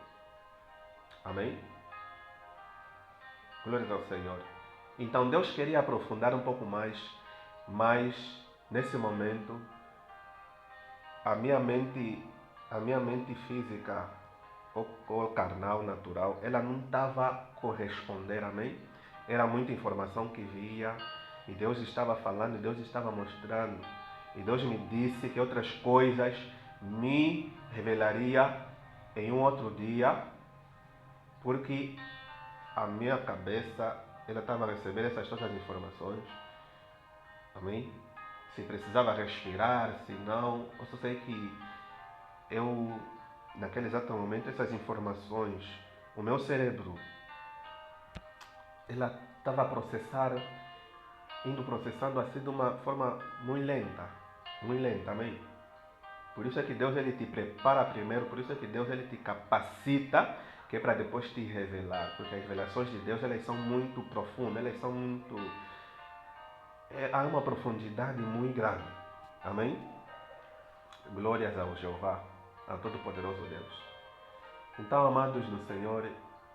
Amém? Glória ao Senhor. Então Deus queria aprofundar um pouco mais, mas nesse momento a minha mente física ou carnal, natural, ela não estava a corresponder, amém? Era muita informação que via, e Deus estava falando, e Deus estava mostrando, e Deus me disse que outras coisas me revelaria em um outro dia, porque a minha cabeça, ela estava a receber essas todas as informações, amém? Se precisava respirar, se não, eu só sei que eu, naquele exato momento, essas informações, o meu cérebro, ela estava a processar, processando assim de uma forma muito lenta, amém? Por isso é que Deus ele te prepara primeiro, por isso é que Deus ele te capacita, que é para depois te revelar, porque as revelações de Deus elas são muito profundas, elas são muito... há uma profundidade muito grande, amém? Glórias ao Jeová, ao Todo-Poderoso Deus. Então, amados no Senhor,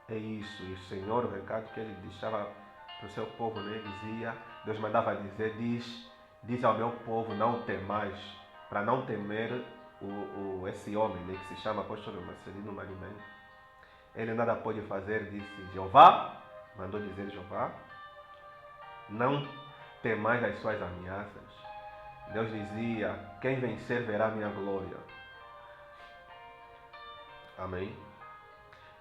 é isso. E o Senhor, o recado que ele deixava para o seu povo, né? Dizia, Deus mandava dizer, diz diz ao meu povo, não temais, para não temer esse homem, né, que se chama apóstolo Marcelino Marimento. Ele nada pode fazer, disse Jeová, mandou dizer Jeová, não temais as suas ameaças. Deus dizia, quem vencer verá minha glória. Amém?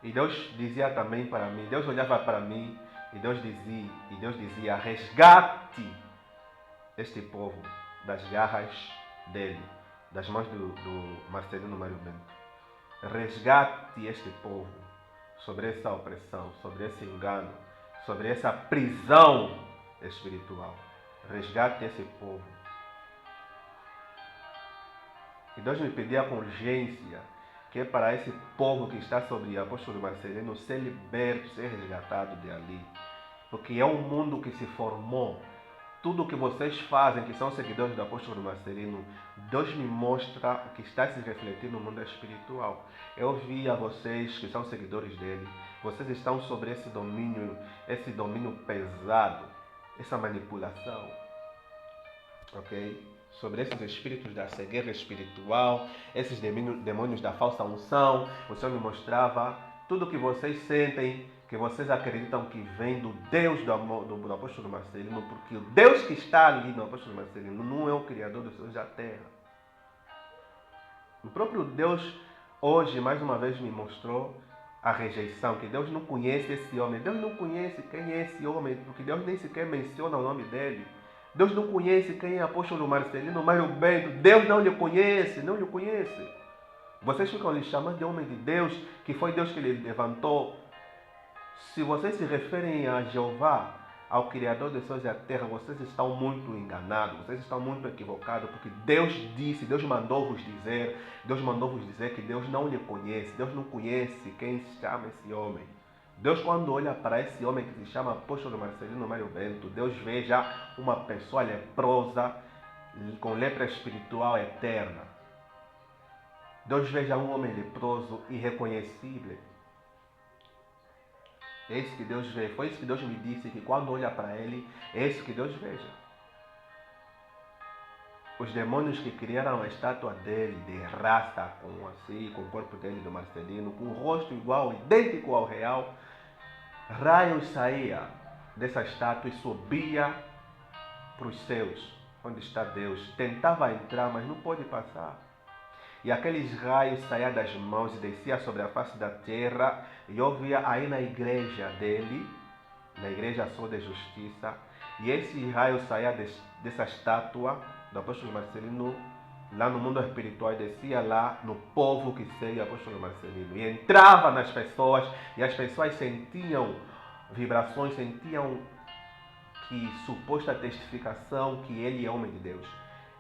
E Deus dizia também para mim, Deus olhava para mim e Deus dizia, resgate este povo das garras dele, das mãos do Marcelino Mário Bento. Resgate este povo sobre essa opressão, sobre esse engano, sobre essa prisão espiritual. Resgate esse povo. E Deus me pedia com urgência que é para esse povo que está sobre o apóstolo Marcelino ser liberto, ser resgatado de ali. Porque é um mundo que se formou. Tudo o que vocês fazem, que são seguidores do apóstolo Marcelino, Deus me mostra que está se refletindo no mundo espiritual. Eu vi a vocês que são seguidores dele. Vocês estão sobre esse domínio pesado, essa manipulação. Ok? Sobre esses espíritos da cegueira espiritual, esses demônios da falsa unção. O Senhor me mostrava tudo o que vocês sentem, que vocês acreditam que vem do Deus do apóstolo Marcelino, porque o Deus que está ali no apóstolo Marcelino não é o Criador dos céus e da terra. O próprio Deus hoje, mais uma vez, me mostrou a rejeição, que Deus não conhece esse homem. Deus não conhece quem é esse homem, porque Deus nem sequer menciona o nome dele. Deus não conhece quem é apóstolo Marcelino Mário Bento. Deus não lhe conhece, não lhe conhece. Vocês ficam lhe chamando de homem de Deus, que foi Deus que lhe levantou. Se vocês se referem a Jeová, ao Criador dos céus e da terra, vocês estão muito enganados, vocês estão muito equivocados, porque Deus disse, Deus mandou vos dizer que Deus não lhe conhece, Deus não conhece quem se chama esse homem. Deus, quando olha para esse homem que se chama apóstolo Marcelino Mário Bento, Deus vê já uma pessoa leprosa, com lepra espiritual eterna. Deus vê já um homem leproso, irreconhecível. É isso que Deus vê. Foi isso que Deus me disse, que quando olha para ele, é isso que Deus veja. Os demônios que criaram a estátua dele, de raça, com o corpo dele do Marcelino, com o rosto igual, idêntico ao real, raios saía dessa estátua e subia para os céus, onde está Deus. Tentava entrar, mas não pôde passar. E aqueles raios saíam das mãos e desciam sobre a face da terra. E eu via aí na igreja dele, na igreja Sol de Justiça, e esse raio saía dessa estátua do apóstolo Marcelino, lá no mundo espiritual, e descia lá no povo que segue o apóstolo Marcelino. E entrava nas pessoas, e as pessoas sentiam vibrações, sentiam que suposta testificação que ele é homem de Deus.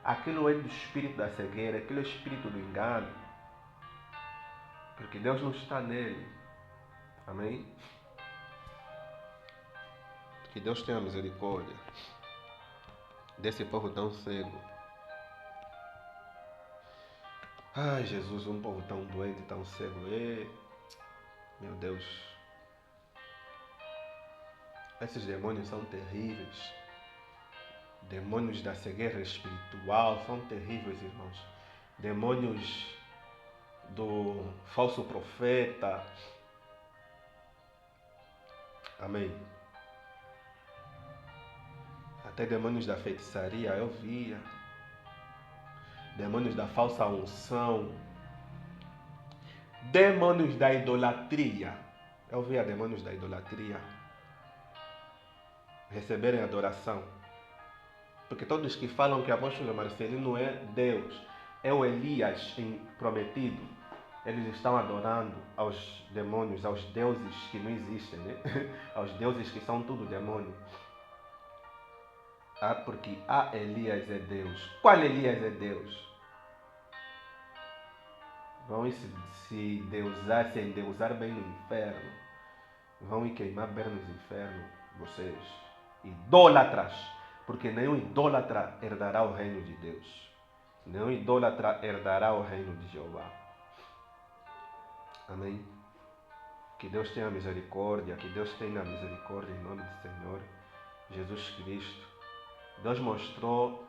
Aquilo é do espírito da cegueira, aquilo é o espírito do engano. Porque Deus não está nele. Amém? Que Deus tenha misericórdia desse povo tão cego. Ai, Jesus, um povo tão doente, tão cego. Meu Deus. Esses demônios são terríveis. Demônios da cegueira espiritual são terríveis, irmãos. Demônios do falso profeta. Amém. Até demônios da feitiçaria eu via. Demônios da falsa unção. Demônios da idolatria. Eu via demônios da idolatria receberem adoração. Porque todos que falam que o apóstolo Marcelino é Deus, é o Elias prometido, eles estão adorando aos demônios, aos deuses que não existem, né? Aos deuses que são tudo demônio. Porque Elias é Deus. Qual Elias é Deus? Vão se endeusar bem no inferno. Vão ir queimar bem no inferno, vocês. Idólatras. Porque nenhum idólatra herdará o reino de Deus. Nenhum idólatra herdará o reino de Jeová. Amém? Que Deus tenha misericórdia. Que Deus tenha misericórdia em nome do Senhor Jesus Cristo. Deus mostrou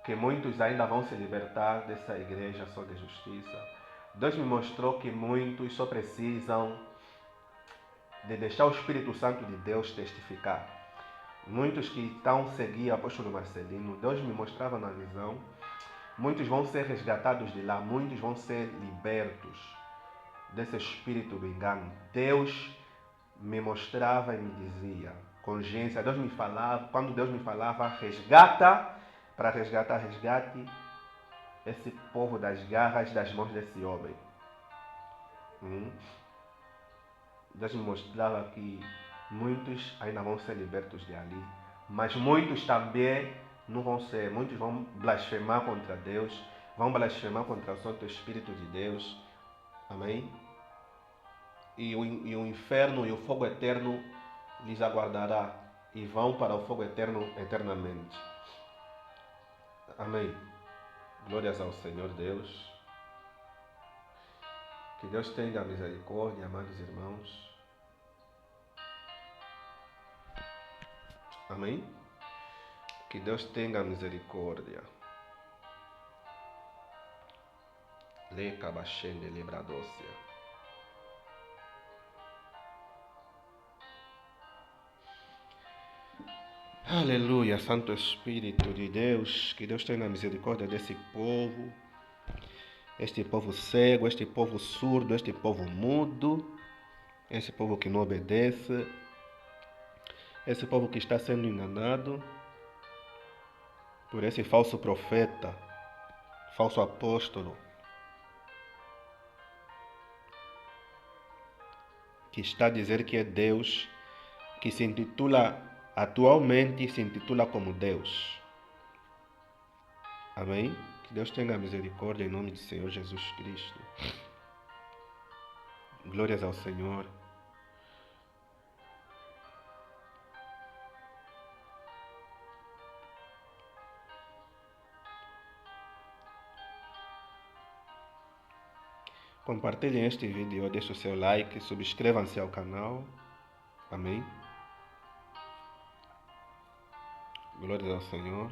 que muitos ainda vão se libertar dessa igreja só de justiça. Deus me mostrou que muitos só precisam de deixar o Espírito Santo de Deus testificar. Muitos que estão seguindo o apóstolo Marcelino, Deus me mostrava na visão, muitos vão ser resgatados de lá, muitos vão ser libertos desse espírito do engano. Deus me mostrava e me dizia, consciência, Deus me falava, quando Deus me falava, resgate esse povo das garras, das mãos desse homem. Deus me mostrava que muitos ainda vão ser libertos de ali, mas muitos também não vão ser, muitos vão blasfemar contra Deus, vão blasfemar contra o Santo Espírito de Deus. Amém? E o inferno e o fogo eterno lhes aguardará e vão para o fogo eterno eternamente. Amém. Glórias ao Senhor Deus. Que Deus tenha misericórdia, amados irmãos. Amém? Que Deus tenha misericórdia. Leca Bashende Lebradócia. Aleluia, Santo Espírito de Deus, que Deus tenha misericórdia desse povo, este povo cego, este povo surdo, este povo mudo, esse povo que não obedece, esse povo que está sendo enganado por esse falso profeta, falso apóstolo, que está a dizer que é Deus, que se intitula, atualmente se intitula como Deus. Amém? Que Deus tenha misericórdia em nome do Senhor Jesus Cristo. Glórias ao Senhor. Compartilhem este vídeo, deixem o seu like, subscrevam-se ao canal. Amém? Glórias ao Senhor.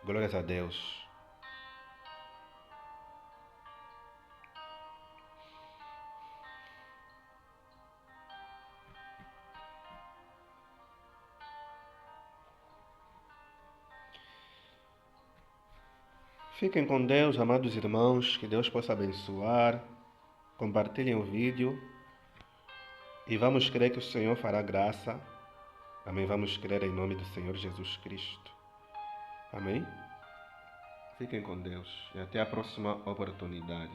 Glórias a Deus. Fiquem com Deus, amados irmãos, que Deus possa abençoar. Compartilhem o vídeo e vamos crer que o Senhor fará graça. Amém. Vamos crer em nome do Senhor Jesus Cristo. Amém. Fiquem com Deus e até a próxima oportunidade.